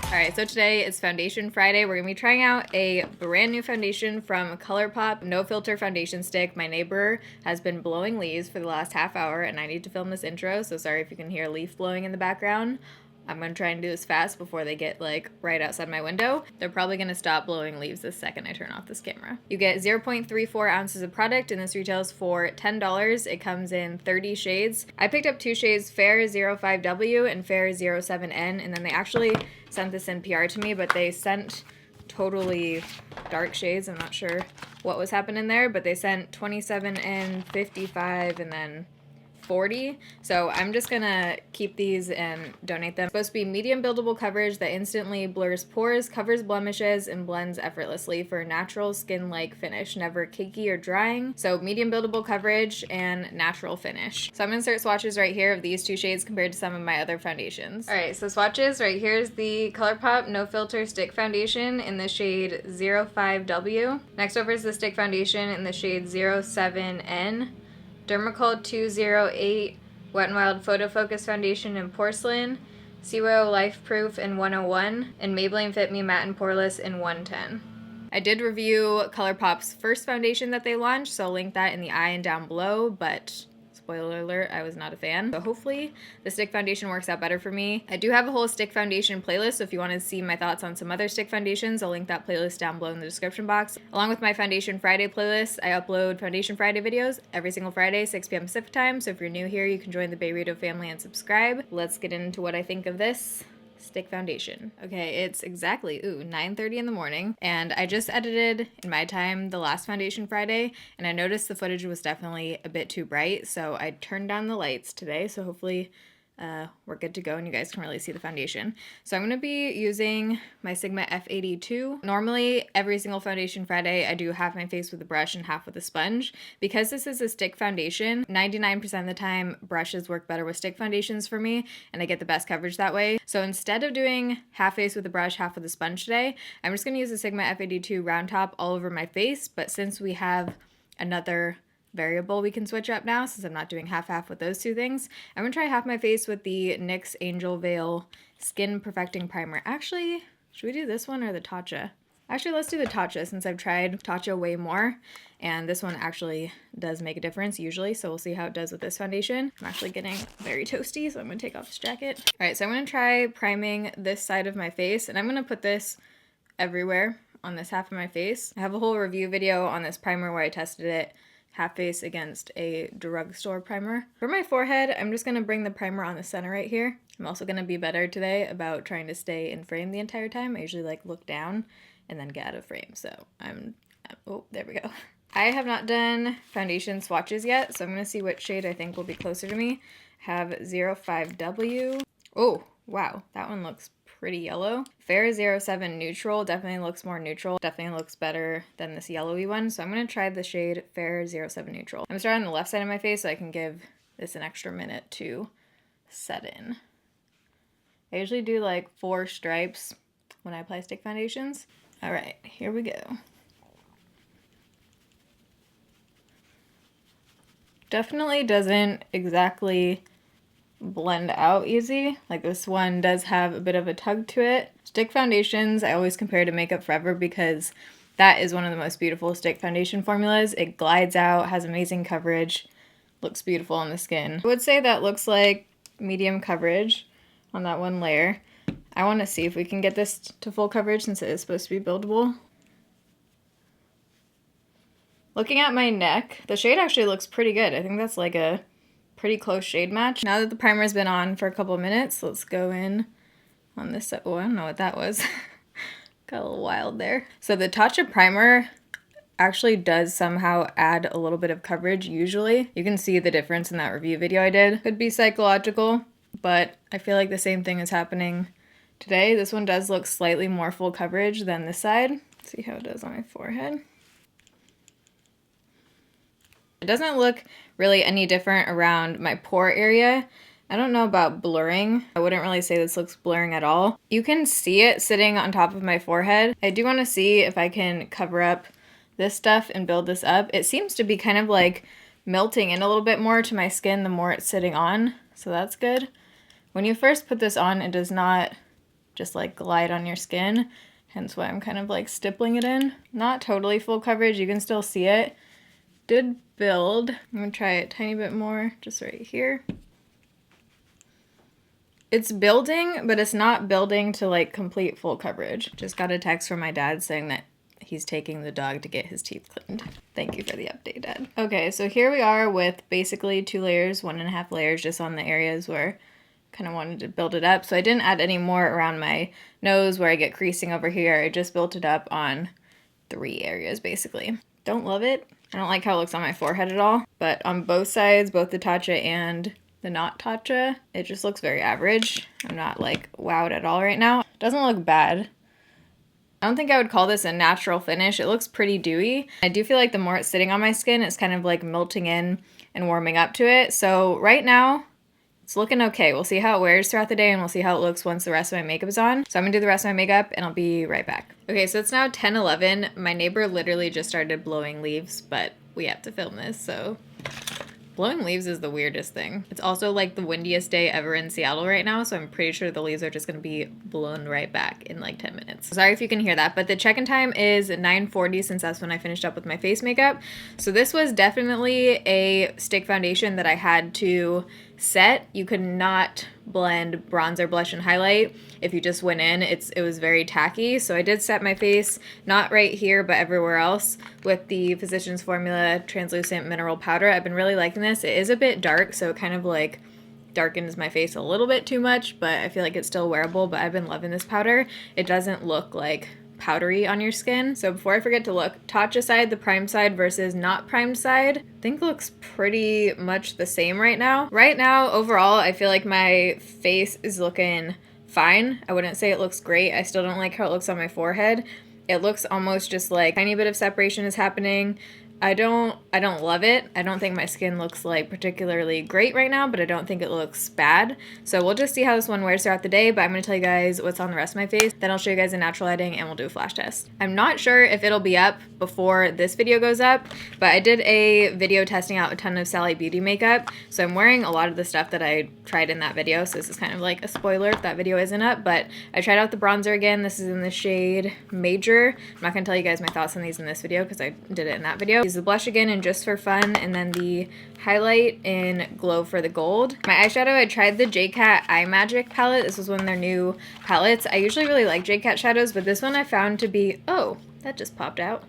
Alright, so today is Foundation Friday. We're going to be trying out a brand new foundation from ColourPop No Filter Foundation Stick. My neighbor has been blowing leaves for the last half hour and I need to film this intro, so sorry if you can hear a leaf blowing in the background. I'm going to try and do this fast before they get like right outside my window. They're probably going to stop blowing leaves the second I turn off this camera. You get 0.34 ounces of product and this retails for $10. It comes in 30 shades. I picked up two shades, Fair 05W and Fair 07N, and then they actually sent this in PR to me, but they sent totally dark shades. I'm not sure what was happening there, but they sent 27N, 55, and then 40. So I'm just gonna keep these and donate them. It's supposed to be medium buildable coverage that instantly blurs pores, covers blemishes, and blends effortlessly for a natural skin-like finish, never cakey or drying. So medium buildable coverage and natural finish. So I'm gonna insert swatches right here of these two shades compared to some of my other foundations. Alright, so swatches, right here's the ColourPop No Filter Stick Foundation in the shade 05W. Next over is the stick foundation in the shade 07N. Dermacol 208 Wet n Wild Photo Focus Foundation in Porcelain, Zero Life Proof in 101, and Maybelline Fit Me Matte and Poreless in 110. I did review ColourPop's first foundation that they launched, so I'll link that in the eye and down below, but spoiler alert, I was not a fan. So hopefully the stick foundation works out better for me. I do have a whole stick foundation playlist, so if you want to see my thoughts on some other stick foundations, I'll link that playlist down below in the description box. Along with my Foundation Friday playlist, I upload Foundation Friday videos every single Friday, 6 p.m. Pacific time, so if you're new here, you can join the Beirito family and subscribe. Let's get into what I think of this stick foundation. Okay, it's exactly 9:30 in the morning, and I just edited in my time the last Foundation Friday, and I noticed the footage was definitely a bit too bright, so I turned down the lights today, so hopefully we're good to go and you guys can really see the foundation. So I'm going to be using my Sigma F82. Normally, every single Foundation Friday, I do half my face with a brush and half with a sponge. Because this is a stick foundation, 99% of the time, brushes work better with stick foundations for me, and I get the best coverage that way. So instead of doing half face with a brush, half with a sponge today, I'm just going to use the Sigma F82 round top all over my face, but since we have another variable we can switch up now, since I'm not doing half-half with those two things, I'm gonna try half my face with the NYX Angel Veil Skin Perfecting Primer. Actually, should we do this one or the Tatcha? Actually, let's do the Tatcha since I've tried Tatcha way more, and this one actually does make a difference usually, so we'll see how it does with this foundation. I'm actually getting very toasty, so I'm gonna take off this jacket. All right, so I'm gonna try priming this side of my face, and I'm gonna put this everywhere on this half of my face. I have a whole review video on this primer where I tested it half face against a drugstore primer. For my forehead, I'm just going to bring the primer on the center right here. I'm also going to be better today about trying to stay in frame the entire time. I usually like look down and then get out of frame. So oh, there we go. I have not done foundation swatches yet, so I'm going to see which shade I think will be closer to me. I have 05W. Oh, wow, that one looks pretty yellow. Fair 07 Neutral definitely looks more neutral. Definitely looks better than this yellowy one. So I'm going to try the shade Fair 07 Neutral. I'm starting on the left side of my face so I can give this an extra minute to set in. I usually do like 4 stripes when I apply stick foundations. All right, here we go. Definitely doesn't exactly blend out easy. Like this one does have a bit of a tug to it. Stick foundations I always compare to Makeup Forever because that is one of the most beautiful stick foundation formulas. It glides out, has amazing coverage, looks beautiful on the skin. I would say that looks like medium coverage on that one layer. I want to see if we can get this to full coverage since it is supposed to be buildable. Looking at my neck, the shade actually looks pretty good. I think that's like a pretty close shade match. Now that the primer's been on for a couple of minutes, let's go in on this side. Oh, I don't know what that was. Got a little wild there. So the Tatcha primer actually does somehow add a little bit of coverage usually. You can see the difference in that review video I did. Could be psychological, but I feel like the same thing is happening today. This one does look slightly more full coverage than this side. Let's see how it does on my forehead. It doesn't look really any different around my pore area. I don't know about blurring. I wouldn't really say this looks blurring at all. You can see it sitting on top of my forehead. I do want to see if I can cover up this stuff and build this up. It seems to be kind of like melting in a little bit more to my skin the more it's sitting on, so that's good. When you first put this on, it does not just like glide on your skin. Hence why I'm kind of like stippling it in. Not totally full coverage, you can still see it. Did build. I'm gonna try it a tiny bit more, just right here. It's building, but it's not building to like complete full coverage. Just got a text from my dad saying that he's taking the dog to get his teeth cleaned. Thank you for the update, Dad. Okay, so here we are with basically 2 layers, 1.5 layers just on the areas where I kind of wanted to build it up. So I didn't add any more around my nose where I get creasing over here. I just built it up on 3 areas basically. Don't love it. I don't like how it looks on my forehead at all, but on both sides, both the Tatcha and the not Tatcha, it just looks very average. I'm not like wowed at all right now. Doesn't look bad. I don't think I would call this a natural finish. It looks pretty dewy. I do feel like the more it's sitting on my skin, it's kind of like melting in and warming up to it. So right now, it's looking okay. We'll see how it wears throughout the day and we'll see how it looks once the rest of my makeup is on. So I'm gonna do the rest of my makeup and I'll be right back. Okay, so it's now 10:11. My neighbor literally just started blowing leaves, but we have to film this, so. Blowing leaves is the weirdest thing. It's also like the windiest day ever in Seattle right now, so I'm pretty sure the leaves are just gonna be blown right back in like 10 minutes. Sorry if you can hear that, but the check-in time is 9:40 since that's when I finished up with my face makeup. So this was definitely a stick foundation that I had to set. You could not blend bronzer, blush, and highlight if you just went in. It was very tacky, so I did set my face, not right here, but everywhere else, with the Physicians Formula Translucent Mineral Powder. I've been really liking this. It is a bit dark, so it kind of like darkens my face a little bit too much, but I feel like it's still wearable, but I've been loving this powder. It doesn't look like powdery on your skin. So before I forget to look, Tatcha side, the primed side versus not primed side, I think looks pretty much the same right now. Right now, overall, I feel like my face is looking fine. I wouldn't say it looks great. I still don't like how it looks on my forehead. It looks almost just like a tiny bit of separation is happening. I don't love it. I don't think my skin looks like particularly great right now, but I don't think it looks bad. So we'll just see how this one wears throughout the day, but I'm gonna tell you guys what's on the rest of my face. Then I'll show you guys in natural lighting and we'll do a flash test. I'm not sure if it'll be up before this video goes up, but I did a video testing out a ton of Sally Beauty makeup. So I'm wearing a lot of the stuff that I tried in that video. So this is kind of like a spoiler if that video isn't up, but I tried out the bronzer again. This is in the shade Major. I'm not gonna tell you guys my thoughts on these in this video because I did it in that video. Use the blush again and Just for Fun, and then the highlight in Glow for the Gold. My eyeshadow, I tried the J-Cat Eye Magic palette. This was one of their new palettes. I usually really like J-Cat shadows, but this one I found to be, oh, that just popped out.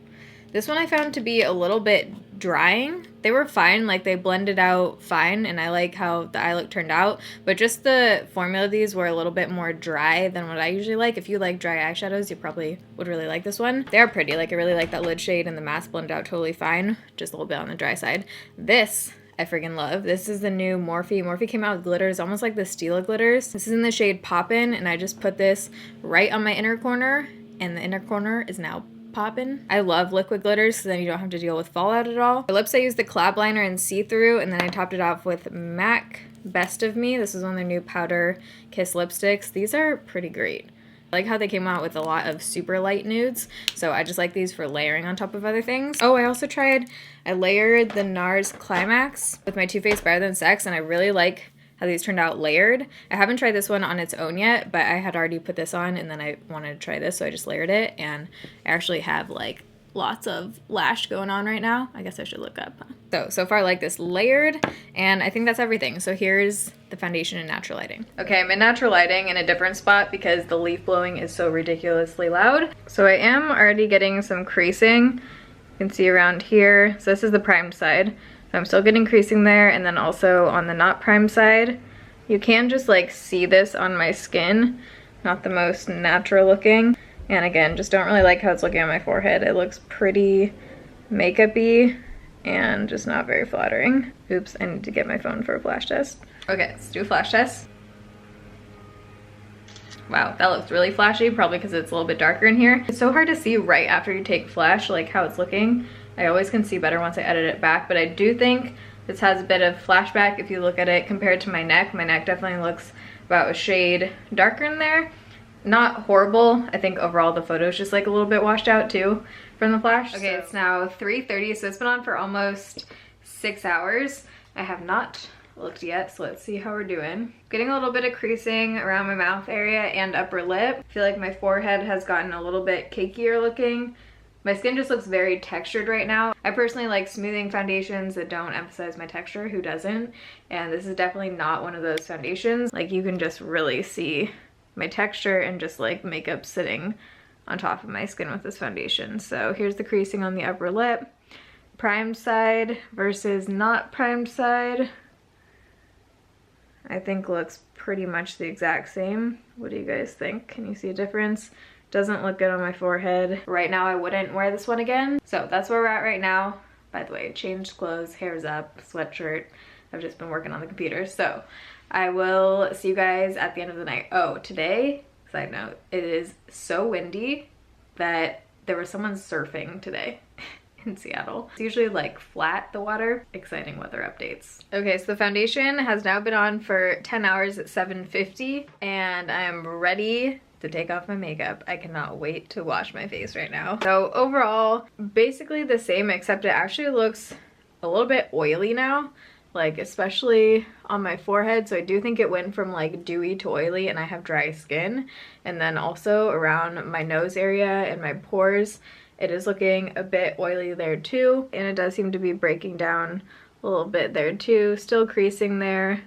This one I found to be a little bit drying. They were fine, like they blended out fine, and I like how the eye look turned out, but just the formula of these were a little bit more dry than what I usually like. If you like dry eyeshadows, you probably would really like this one. They are pretty, like I really like that lid shade, and the mask blended out totally fine, just a little bit on the dry side. This I friggin' love. This is the new Morphe. Morphe came out with glitters, almost like the Stila glitters. This is in the shade Poppin', and I just put this right on my inner corner, and the inner corner is now poppin'. I love liquid glitters so then you don't have to deal with fallout at all. For lips, I used the Collab Liner in See-Through, and then I topped it off with MAC Best of Me. This is one of their new Powder Kiss lipsticks. These are pretty great. I like how they came out with a lot of super light nudes, so I just like these for layering on top of other things. Oh, I also I layered the NARS Climax with my Too Faced Better Than Sex, and I really like how these turned out layered. I haven't tried this one on its own yet, but I had already put this on and then I wanted to try this, so I just layered it, and I actually have like lots of lash going on right now. I guess I should look up. So far I like this layered, and I think that's everything. So here's the foundation in natural lighting. Okay, I'm in natural lighting in a different spot because the leaf blowing is so ridiculously loud. So I am already getting some creasing. You can see around here. So this is the primed side. So I'm still getting creasing there, and then also on the not primed side. You can just like see this on my skin. Not the most natural looking. And again, just don't really like how it's looking on my forehead. It looks pretty makeup-y and just not very flattering. Oops, I need to get my phone for a flash test. Okay, let's do a flash test. Wow, that looks really flashy, probably because it's a little bit darker in here. It's so hard to see right after you take flash, like how it's looking. I always can see better once I edit it back, but I do think this has a bit of flashback if you look at it compared to my neck. My neck definitely looks about a shade darker in there. Not horrible. I think overall the photo is just like a little bit washed out too from the flash. Okay, so it's now 3:30, so it's been on for almost 6 hours. I have not looked yet, so let's see how we're doing. Getting a little bit of creasing around my mouth area and upper lip. I feel like my forehead has gotten a little bit cakier looking. My skin just looks very textured right now. I personally like smoothing foundations that don't emphasize my texture. Who doesn't? And this is definitely not one of those foundations. Like, you can just really see my texture and just like makeup sitting on top of my skin with this foundation. So here's the creasing on the upper lip. Primed side versus not primed side, I think looks pretty much the exact same. What do you guys think? Can you see a difference? Doesn't look good on my forehead. Right now I wouldn't wear this one again. So that's where we're at right now. By the way, changed clothes, hair's up, sweatshirt. I've just been working on the computer. So I will see you guys at the end of the night. Oh, today, side note, it is so windy that there was someone surfing today in Seattle. It's usually like flat, the water. Exciting weather updates. Okay, so the foundation has now been on for 10 hours at 7:50 and I'm ready to take off my makeup. I cannot wait to wash my face right now. So overall, basically the same, except it actually looks a little bit oily now, like especially on my forehead. So I do think it went from like dewy to oily, and I have dry skin. And then also around my nose area and my pores, it is looking a bit oily there too. And it does seem to be breaking down a little bit there too. Still creasing there.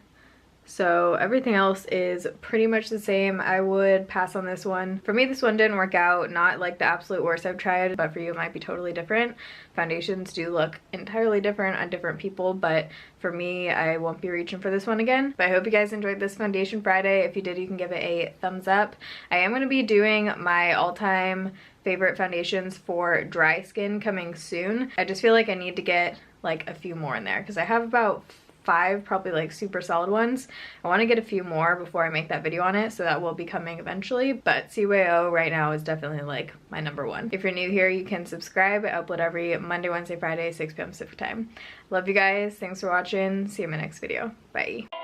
So everything else is pretty much the same. I would pass on this one. For me, this one didn't work out. Not like the absolute worst I've tried, but for you it might be totally different. Foundations do look entirely different on different people, but for me, I won't be reaching for this one again. But I hope you guys enjoyed this Foundation Friday. If you did, you can give it a thumbs up. I am going to be doing my all-time favorite foundations for dry skin coming soon. I just feel like I need to get like a few more in there because I have about 5 probably like super solid ones. I want to get a few more before I make that video on it, so that will be coming eventually, but CYO right now is definitely like my #1. If you're new here, you can subscribe. I upload every Monday, Wednesday, Friday, 6 p.m. Pacific time. Love you guys. Thanks for watching. See you in my next video. Bye.